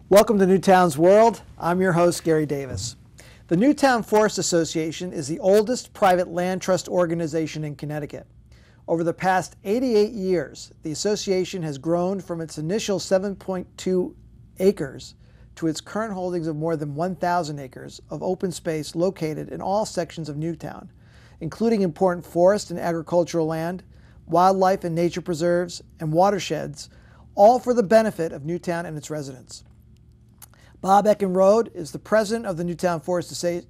Welcome to Newtown's World. I'm your host, Gary Davis. The Newtown Forest Association is the oldest private land trust organization in Connecticut. Over the past 88 years, the association has grown from its initial 7.2 acres to its current holdings of more than 1,000 acres of open space located in all sections of Newtown, including important forest and agricultural land, wildlife and nature preserves, and watersheds, all for the benefit of Newtown and its residents. Bob Eckenrode is the president of the Newtown Forest Association.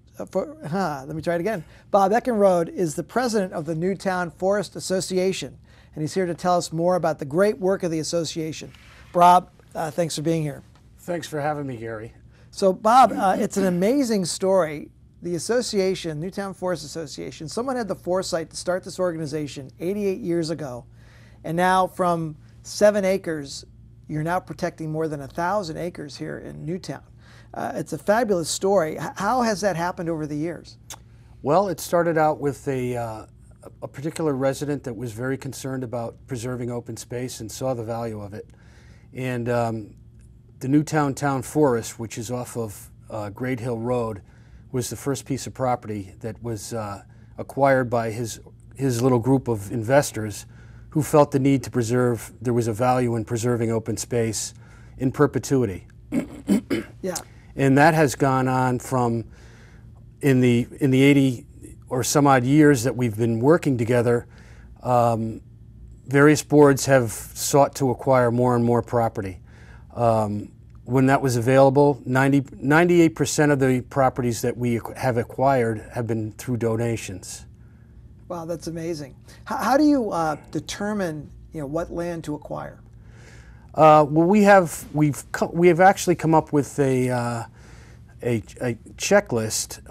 Bob Eckenrode is the president of the Newtown Forest Association, and he's here to tell us more about the great work of the association. Bob, thanks for being here. Thanks for having me, Gary. So, Bob, it's an amazing story. The association, Newtown Forest Association, someone had the foresight to start this organization 88 years ago, and now from 7 acres, you're now protecting more than 1,000 acres here in Newtown. It's a fabulous story. How has that happened over the years? Well, it started out with a particular resident that was very concerned about preserving open space and saw the value of it. And the Newtown Town Forest, which is off of Great Hill Road, was the first piece of property that was acquired by his little group of investors who felt the need to preserve, there was a value in preserving open space in perpetuity. Yeah. And that has gone on from, in the 80 or some odd years that we've been working together, various boards have sought to acquire more and more property. When that was available, 98% of the properties that we have acquired have been through donations. Wow, that's amazing. How do you determine, what land to acquire? Well, we have actually come up with a checklist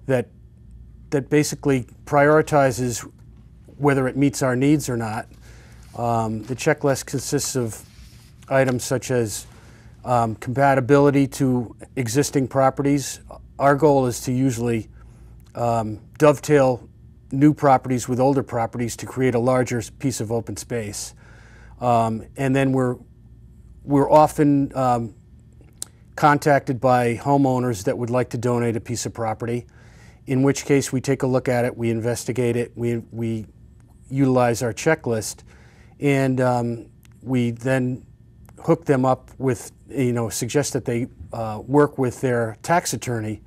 that basically prioritizes whether it meets our needs or not. The checklist consists of items such as compatibility to existing properties. Our goal is to usually dovetail new properties with older properties to create a larger piece of open space. And then we're often contacted by homeowners that would like to donate a piece of property, in which case we take a look at it, we investigate it, we utilize our checklist, and we then hook them up with, suggest that they work with their tax attorney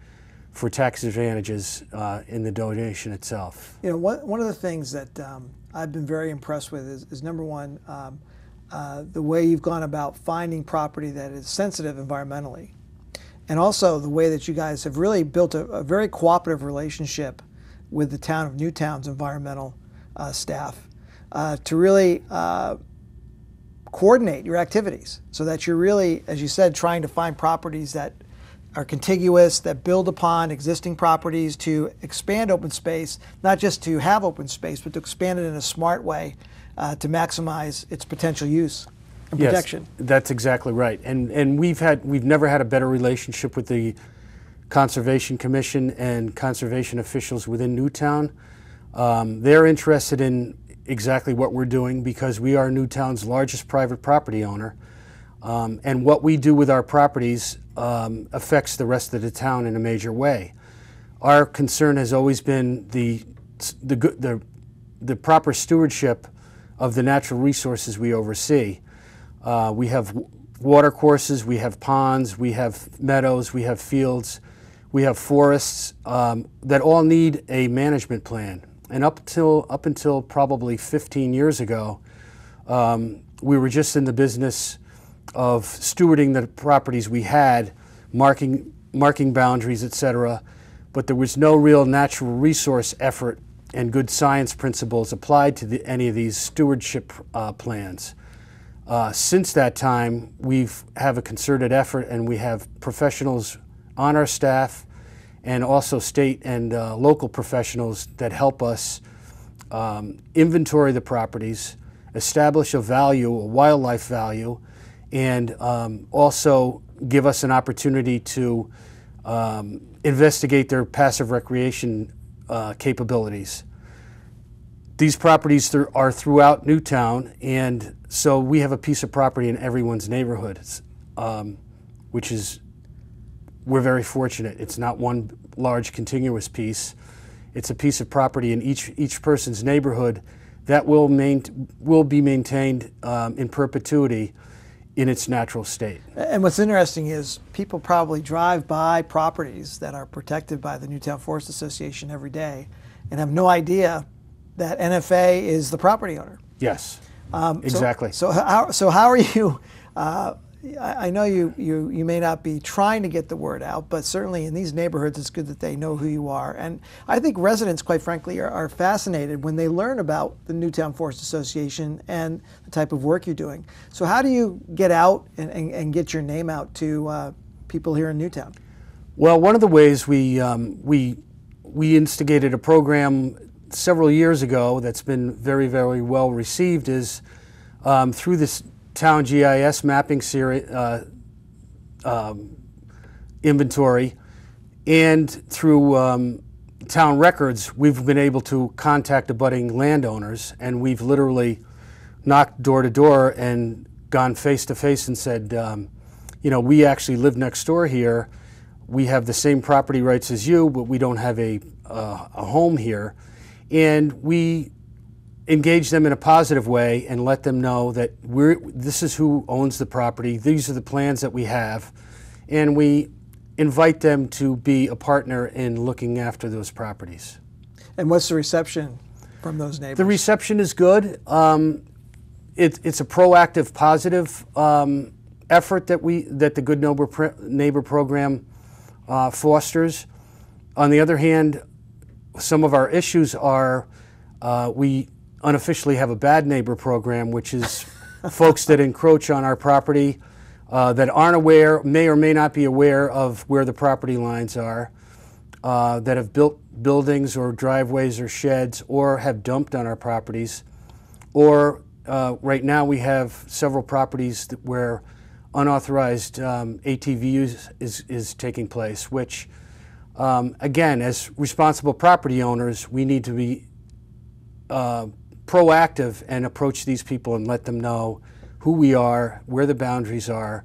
for tax advantages in the donation itself. One of the things that I've been very impressed with is number one, the way you've gone about finding property that is sensitive environmentally, and also the way that you guys have really built a very cooperative relationship with the town of Newtown's environmental staff to really coordinate your activities so that you're really, as you said, trying to find properties that are contiguous, that build upon existing properties to expand open space, not just to have open space, but to expand it in a smart way to maximize its potential use and protection. Yes, that's exactly right. And we've never had a better relationship with the Conservation Commission and conservation officials within Newtown. They're interested in exactly what we're doing because we are Newtown's largest private property owner. And what we do with our properties affects the rest of the town in a major way. Our concern has always been the proper stewardship of the natural resources we oversee. We have water courses, we have ponds, we have meadows, we have fields, we have forests that all need a management plan. And up until probably 15 years ago, we were just in the business of stewarding the properties we had, marking boundaries, etc. But there was no real natural resource effort and good science principles applied to any of these stewardship plans. Since that time, we have a concerted effort, and we have professionals on our staff and also state and local professionals that help us inventory the properties, establish a value, a wildlife value, and also give us an opportunity to investigate their passive recreation capabilities. These properties are throughout Newtown, and so we have a piece of property in everyone's neighborhood. which is, we're very fortunate. It's not one large contiguous piece. It's a piece of property in each person's neighborhood that will be maintained in perpetuity in its natural state. And what's interesting is people probably drive by properties that are protected by the Newtown Forest Association every day and have no idea that NFA is the property owner. Yes, exactly. So how are you? I know you may not be trying to get the word out, but certainly in these neighborhoods, it's good that they know who you are. And I think residents, quite frankly, are fascinated when they learn about the Newtown Forest Association and the type of work you're doing. So how do you get out and get your name out to people here in Newtown? Well, one of the ways we instigated a program several years ago that's been very, very well received is through this town GIS mapping series inventory, and through town records, we've been able to contact abutting landowners, and we've literally knocked door to door and gone face to face and said, you know, we actually live next door here. We have the same property rights as you, but we don't have a home here. And we engage them in a positive way and let them know that this is who owns the property, these are the plans that we have, and we invite them to be a partner in looking after those properties. And what's the reception from those neighbors? The reception is good. It's a proactive, positive effort that the Good Neighbor program fosters. On the other hand, some of our issues are we unofficially have a bad neighbor program, which is folks that encroach on our property that aren't aware, may or may not be aware of where the property lines are, that have built buildings or driveways or sheds or have dumped on our properties. Or right now we have several properties where unauthorized ATV use is taking place, which again, as responsible property owners, we need to be proactive and approach these people and let them know who we are, where the boundaries are,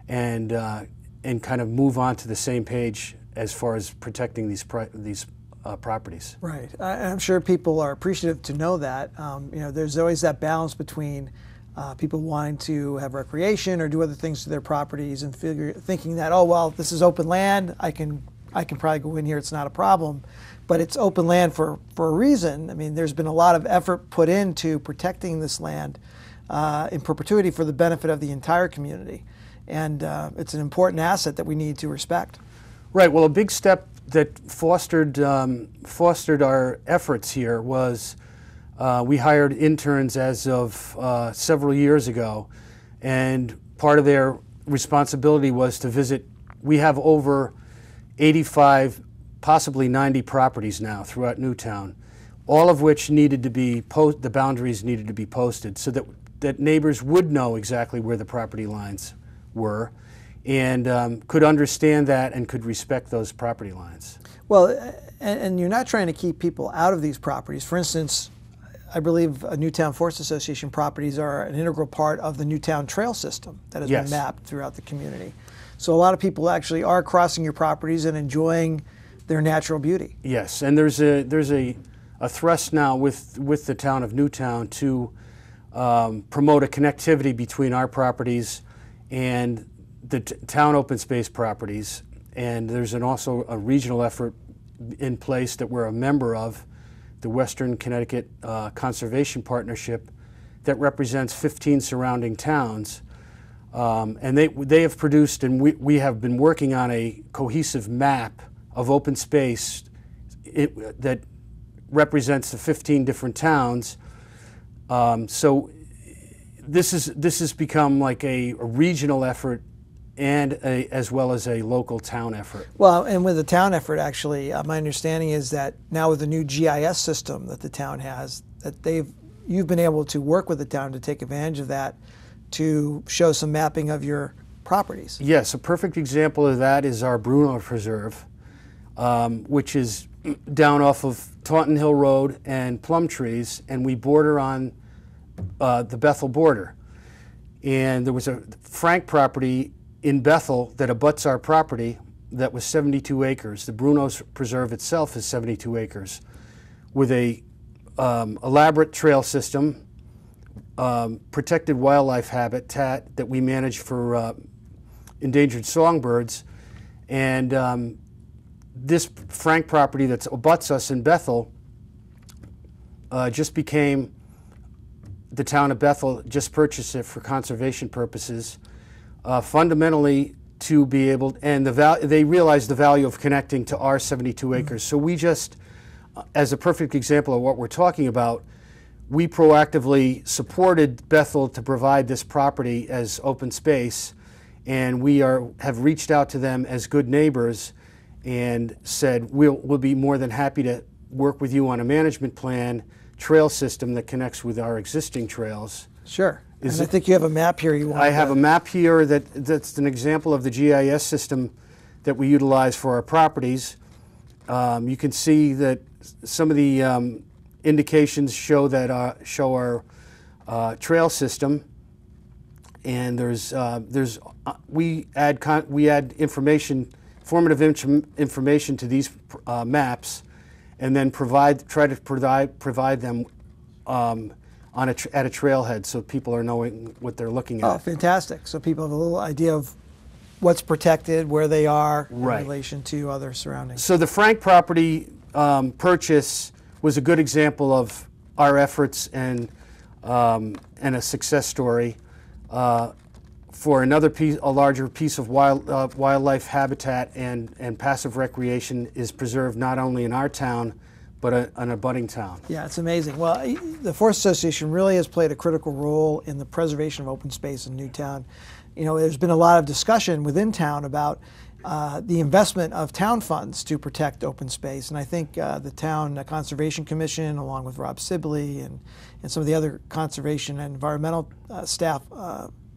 and kind of move on to the same page as far as protecting these properties. Right. I'm sure people are appreciative to know that. You know, there's always that balance between people wanting to have recreation or do other things to their properties and thinking that, oh well, this is open land, I can probably go in here, it's not a problem. But it's open land for a reason. I mean, there's been a lot of effort put into protecting this land in perpetuity for the benefit of the entire community. And it's an important asset that we need to respect. Right. Well, a big step that fostered our efforts here was we hired interns as of several years ago. And part of their responsibility was to visit. We have over 85, possibly 90 properties now throughout Newtown, all of which needed to be the boundaries needed to be posted so that neighbors would know exactly where the property lines were and could understand that and could respect those property lines. Well, and you're not trying to keep people out of these properties. For instance, I believe Newtown Forest Association properties are an integral part of the Newtown Trail system that has been mapped throughout the community. So a lot of people actually are crossing your properties and enjoying their natural beauty. Yes, and there's a thrust now with the town of Newtown to promote a connectivity between our properties and the town open space properties. And there's also a regional effort in place that we're a member of, the Western Connecticut Conservation Partnership, that represents 15 surrounding towns. And they have produced, and we have been working on a cohesive map of open space that represents the 15 different towns. So this has become like a regional effort and as well as a local town effort. Well, and with the town effort, actually, my understanding is that now with the new GIS system that the town has, that you've been able to work with the town to take advantage of that to show some mapping of your properties. Yes, a perfect example of that is our Bruno Preserve, which is down off of Taunton Hill Road and Plum Trees, and we border on the Bethel border. And there was a Frank property in Bethel that abuts our property that was 72 acres. The Bruno's Preserve itself is 72 acres with a elaborate trail system, protected wildlife habitat that we manage for endangered songbirds, and this Frank property that abuts us in Bethel just became, the town of Bethel just purchased it for conservation purposes, fundamentally to be able, and they realized the value of connecting to our 72 acres. So we just, as a perfect example of what we're talking about, we proactively supported Bethel to provide this property as open space, and we have reached out to them as good neighbors and said we'll be more than happy to work with you on a management plan, trail system that connects with our existing trails. Sure. And I think you have a map here. I have a map here that's an example of the GIS system that we utilize for our properties. You can see that some of the indications show our trail system, and we add information, formative information to these maps, and then try to provide them at a trailhead, so people are knowing what they're looking at. Oh, fantastic! So people have a little idea of what's protected, where they are in relation to other surroundings. So the Frank property purchase was a good example of our efforts and a success story. For a larger piece of wildlife habitat and passive recreation is preserved not only in our town, but an abutting town. Yeah, it's amazing. Well, the Forest Association really has played a critical role in the preservation of open space in Newtown. You know, there's been a lot of discussion within town about the investment of town funds to protect open space, and I think the Town Conservation Commission, along with Rob Sibley and some of the other conservation and environmental staff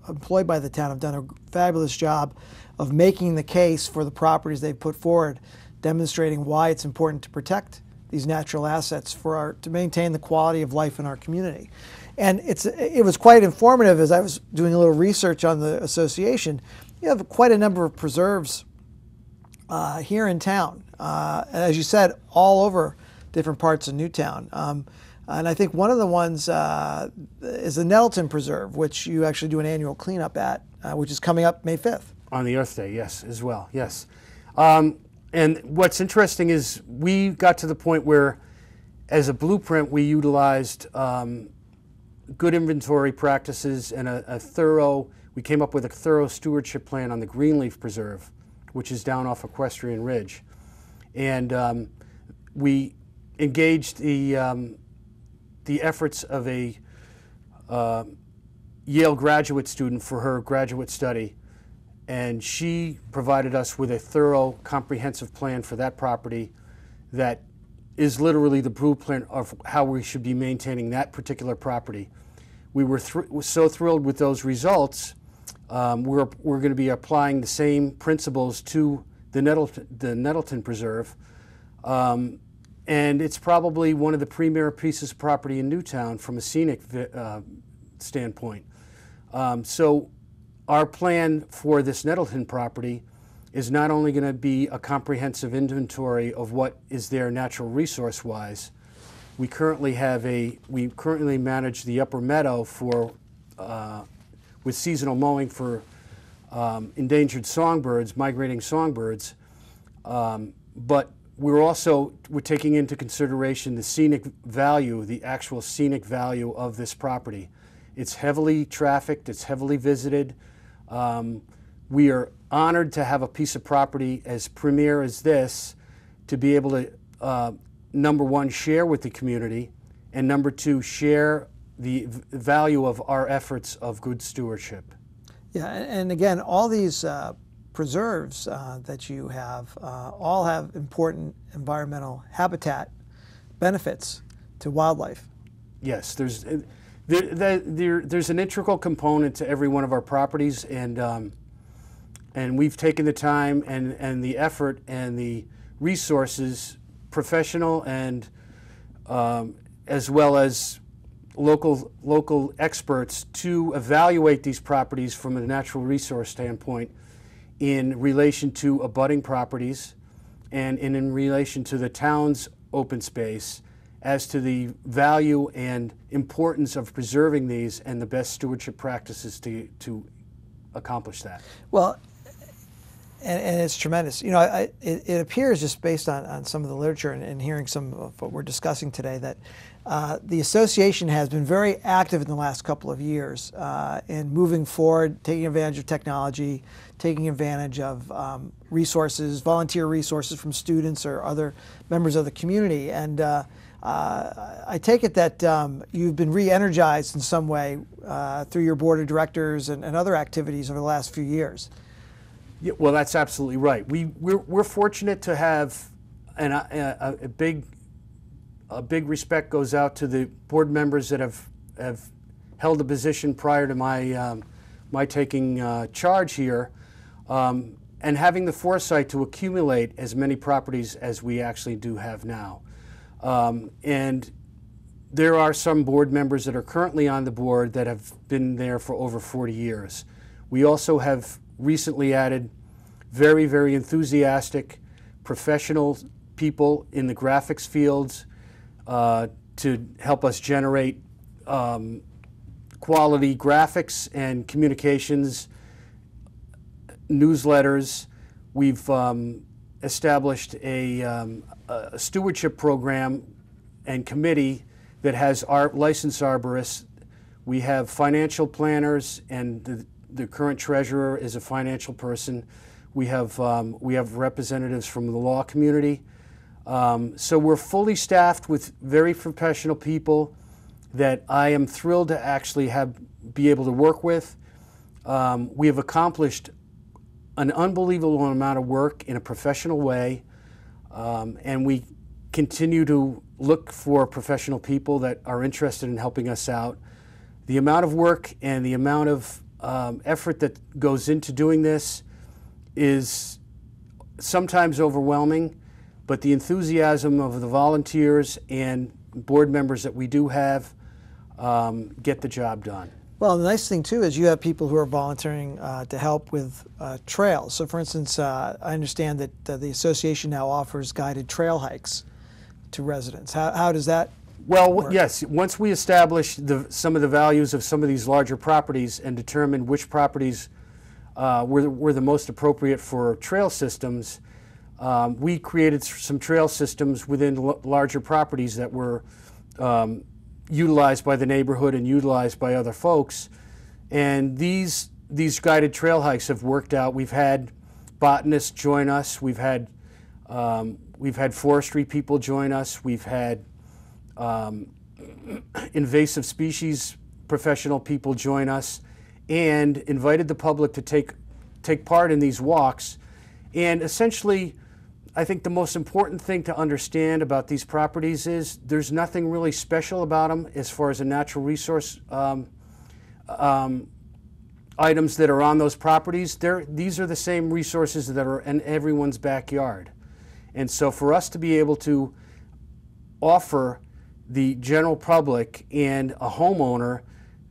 employed by the town, have done a fabulous job of making the case for the properties they've put forward, demonstrating why it's important to protect these natural assets to maintain the quality of life in our community. And it was quite informative as I was doing a little research on the association. You have quite a number of preserves here in town, as you said, all over different parts of Newtown. And I think one of the ones is the Nettleton Preserve, which you actually do an annual cleanup at, which is coming up May 5th. On the Earth Day, yes, as well, yes. And what's interesting is we got to the point where, as a blueprint, we utilized good inventory practices and we came up with a thorough stewardship plan on the Greenleaf Preserve, which is down off Equestrian Ridge. And we engaged the efforts of a Yale graduate student for her graduate study, and she provided us with a thorough, comprehensive plan for that property that is literally the blueprint of how we should be maintaining that particular property. We were so thrilled with those results. We're going to be applying the same principles to the Nettleton Preserve, and it's probably one of the premier pieces of property in Newtown from a scenic standpoint. So our plan for this Nettleton property is not only going to be a comprehensive inventory of what is there natural resource-wise. We currently manage the upper meadow with seasonal mowing for endangered songbirds, migrating songbirds, but we're taking into consideration the scenic value, the actual scenic value of this property. It's heavily trafficked, it's heavily visited. We are honored to have a piece of property as premier as this to be able to, number one, share with the community, and number two, share the value of our efforts of good stewardship. Yeah, and again, all these preserves that you have all have important environmental habitat benefits to wildlife. Yes, there's an integral component to every one of our properties, and we've taken the time and the effort and the resources, professional and as well as local experts, to evaluate these properties from a natural resource standpoint in relation to abutting properties and in relation to the town's open space as to the value and importance of preserving these and the best stewardship practices to accomplish that. Well, and it's tremendous. You know, it appears just based on some of the literature and hearing some of what we're discussing today that the association has been very active in the last couple of years in moving forward, taking advantage of technology, taking advantage of resources, volunteer resources from students or other members of the community. And I take it that you've been re-energized in some way through your board of directors and other activities over the last few years. Yeah, well, that's absolutely right. We're fortunate to have, and a big respect goes out to the board members that have held a position prior to my taking charge here, and having the foresight to accumulate as many properties as we actually do have now. And there are some board members that are currently on the board that have been there for over 40 years. We also have recently added very, very enthusiastic professional people in the graphics fields to help us generate quality graphics and communications, newsletters. We've established a stewardship program and committee that has our licensed arborists. We have financial planners, and the current treasurer is a financial person. We have representatives from the law community. So we're fully staffed with very professional people that I am thrilled to actually be able to work with. We have accomplished an unbelievable amount of work in a professional way, and we continue to look for professional people that are interested in helping us out. The amount of work and the amount of effort that goes into doing this is sometimes overwhelming, but the enthusiasm of the volunteers and board members that we do have get the job done. Well, the nice thing too is you have people who are volunteering to help with trails. So for instance, I understand that the association now offers guided trail hikes to residents. How does that work? Yes, once we establish some of the values of some of these larger properties and determine which properties were the most appropriate for trail systems, we created some trail systems within larger properties that were utilized by the neighborhood and utilized by other folks. And these guided trail hikes have worked out. We've had botanists join us. We've had forestry people join us. We've had invasive species professional people join us, and invited the public to take part in these walks. And essentially, I think the most important thing to understand about these properties is there's nothing really special about them as far as the natural resource items that are on those properties. These are the same resources that are in everyone's backyard. And so for us to be able to offer the general public and a homeowner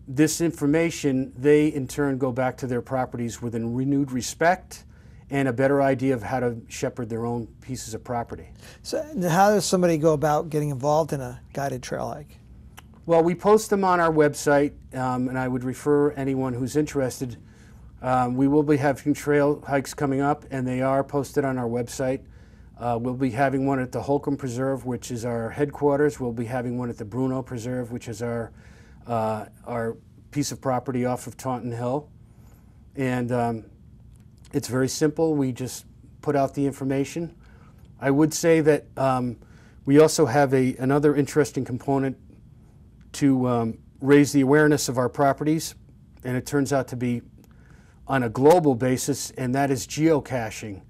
this information, they in turn go back to their properties with a renewed respect and a better idea of how to shepherd their own pieces of property. So how does somebody go about getting involved in a guided trail hike? Well, we post them on our website, and I would refer anyone who's interested. We will be having trail hikes coming up, and they are posted on our website. We'll be having one at the Holcomb Preserve, which is our headquarters. We'll be having one at the Bruno Preserve, which is our piece of property off of Taunton Hill. And it's very simple. We just put out the information. I would say that we also have another interesting component to raise the awareness of our properties, and it turns out to be on a global basis, and that is geocaching.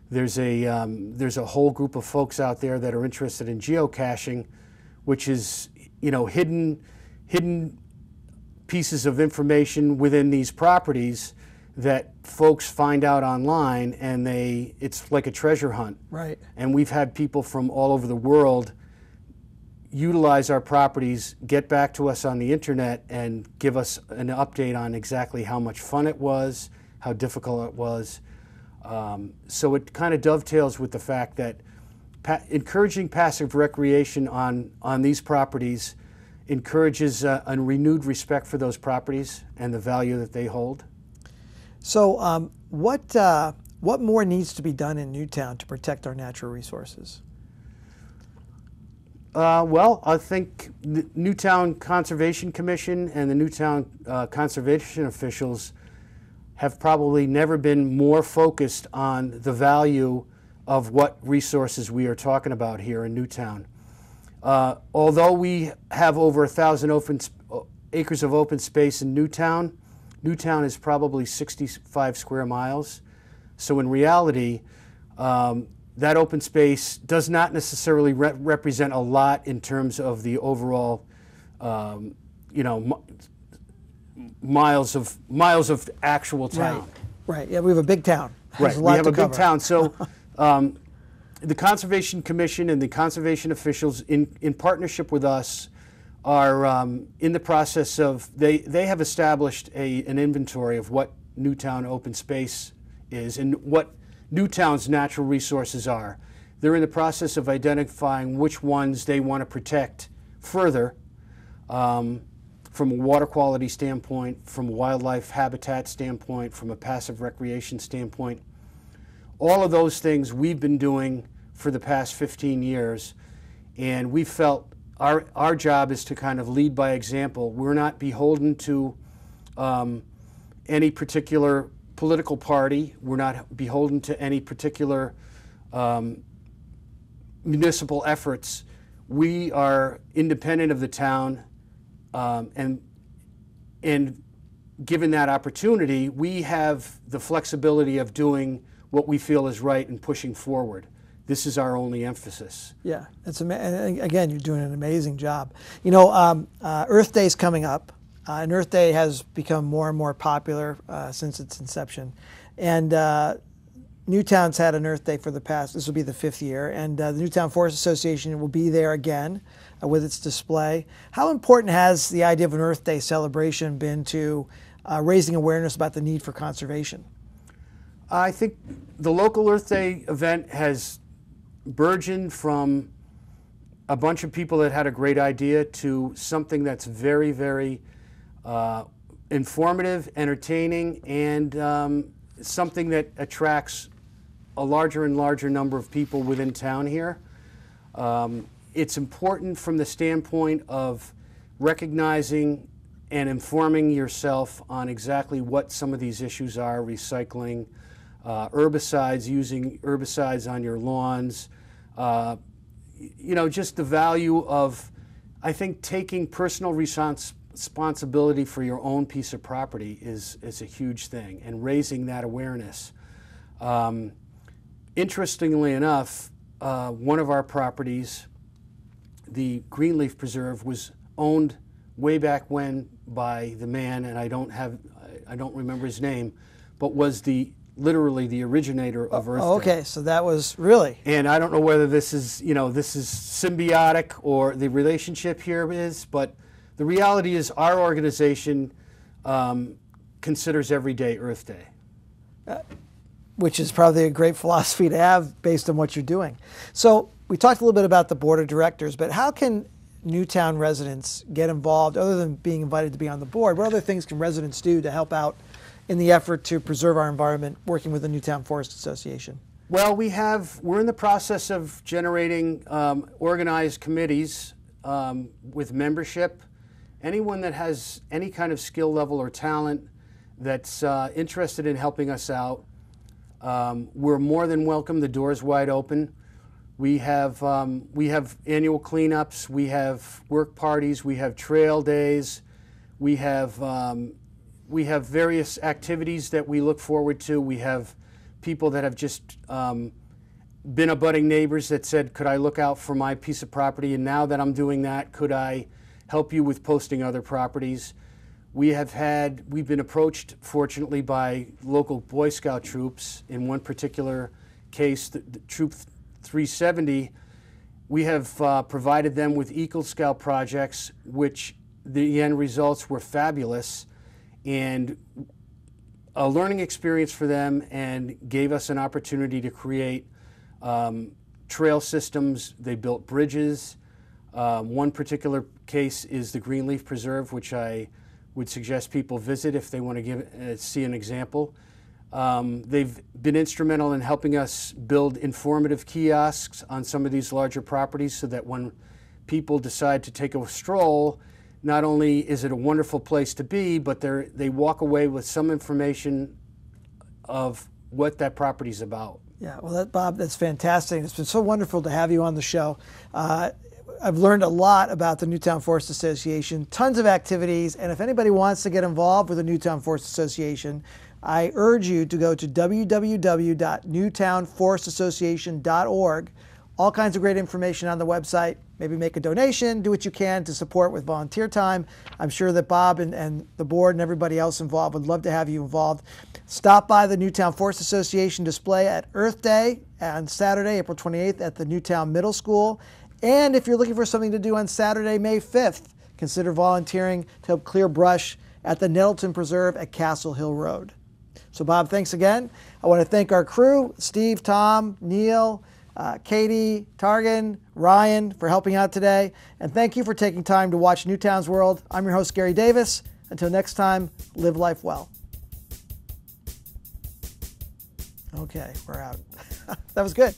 There's a whole group of folks out there that are interested in geocaching, which is, you know, hidden pieces of information within these properties that folks find out online, and it's like a treasure hunt. Right. And we've had people from all over the world utilize our properties, get back to us on the internet, and give us an update on exactly how much fun it was, how difficult it was. So it kind of dovetails with the fact that encouraging passive recreation on these properties encourages a renewed respect for those properties and the value that they hold. So what more needs to be done in Newtown to protect our natural resources? Well, I think the Newtown Conservation Commission and the Newtown conservation officials have probably never been more focused on the value of what resources we are talking about here in Newtown. Although we have over 1,000 acres of open space in Newtown, Newtown is probably 65 square miles. So in reality, that open space does not necessarily represent a lot in terms of the overall, miles of actual town. Right. Yeah, we have a big town. Right. There's a lot we have to a cover. big town. So the Conservation Commission and the conservation officials, in partnership with us, are in the process of they have established an inventory of what Newtown open space is and what Newtown's natural resources are. They're in the process of identifying which ones they want to protect further from a water quality standpoint, from a wildlife habitat standpoint, from a passive recreation standpoint. All of those things we've been doing for the past 15 years, and we felt our job is to kind of lead by example. We're not beholden to any particular political party. We're not beholden to any particular municipal efforts. We are independent of the town, and given that opportunity, we have the flexibility of doing what we feel is right and pushing forward. This is our only emphasis. Yeah, and again, you're doing an amazing job. You know, Earth Day is coming up. And Earth Day has become more and more popular since its inception. And Newtown's had an Earth Day for this will be the 5th year, and the Newtown Forest Association will be there again with its display. How important has the idea of an Earth Day celebration been to raising awareness about the need for conservation? I think the local Earth Day event has burgeoned from a bunch of people that had a great idea to something that's very, very informative, entertaining, and something that attracts a larger and larger number of people within town here. It's important from the standpoint of recognizing and informing yourself on exactly what some of these issues are: recycling, herbicides, using herbicides on your lawns, just the value of, I think, taking personal responsibility for your own piece of property is a huge thing, and raising that awareness. Interestingly enough, one of our properties, the Greenleaf Preserve, was owned way back when by the man, and I don't remember his name, but was literally the originator of Earth Day. Okay, so that was really. And I don't know whether this is symbiotic or the relationship here is, but the reality is our organization considers every day Earth Day. Which is probably a great philosophy to have based on what you're doing. So we talked a little bit about the board of directors, but how can Newtown residents get involved other than being invited to be on the board? What other things can residents do to help out in the effort to preserve our environment working with the Newtown Forest Association? Well, we're in the process of generating organized committees with membership. Anyone that has any kind of skill level or talent that's interested in helping us out, we're more than welcome. The door's wide open. We have annual cleanups. We have work parties. We have trail days. We have various activities that we look forward to. We have people that have just been abutting neighbors that said, could I look out for my piece of property? And now that I'm doing that, could I help you with posting other properties? We've been approached, fortunately, by local Boy Scout troops. In one particular case, the Troop 370, we have provided them with Eagle Scout projects, which the end results were fabulous. And a learning experience for them and gave us an opportunity to create trail systems. They built bridges. One particular case is the Greenleaf Preserve, which I would suggest people visit if they want to see an example. They've been instrumental in helping us build informative kiosks on some of these larger properties so that when people decide to take a stroll, not only is it a wonderful place to be, but they walk away with some information of what that property's about. Yeah, well, Bob, that's fantastic. It's been so wonderful to have you on the show. I've learned a lot about the Newtown Forest Association, tons of activities, and if anybody wants to get involved with the Newtown Forest Association, I urge you to go to www.newtownforestassociation.org. All kinds of great information on the website. Maybe make a donation, do what you can to support with volunteer time. I'm sure that Bob and the board and everybody else involved would love to have you involved. Stop by the Newtown Forest Association display at Earth Day on Saturday, April 28th at the Newtown Middle School. And if you're looking for something to do on Saturday, May 5th, consider volunteering to help clear brush at the Nettleton Preserve at Castle Hill Road. So Bob, thanks again. I want to thank our crew, Steve, Tom, Neil, Katie, Targan, Ryan, for helping out today. And thank you for taking time to watch Newtown's World. I'm your host, Gary Davis. Until next time, live life well. Okay, we're out. That was good.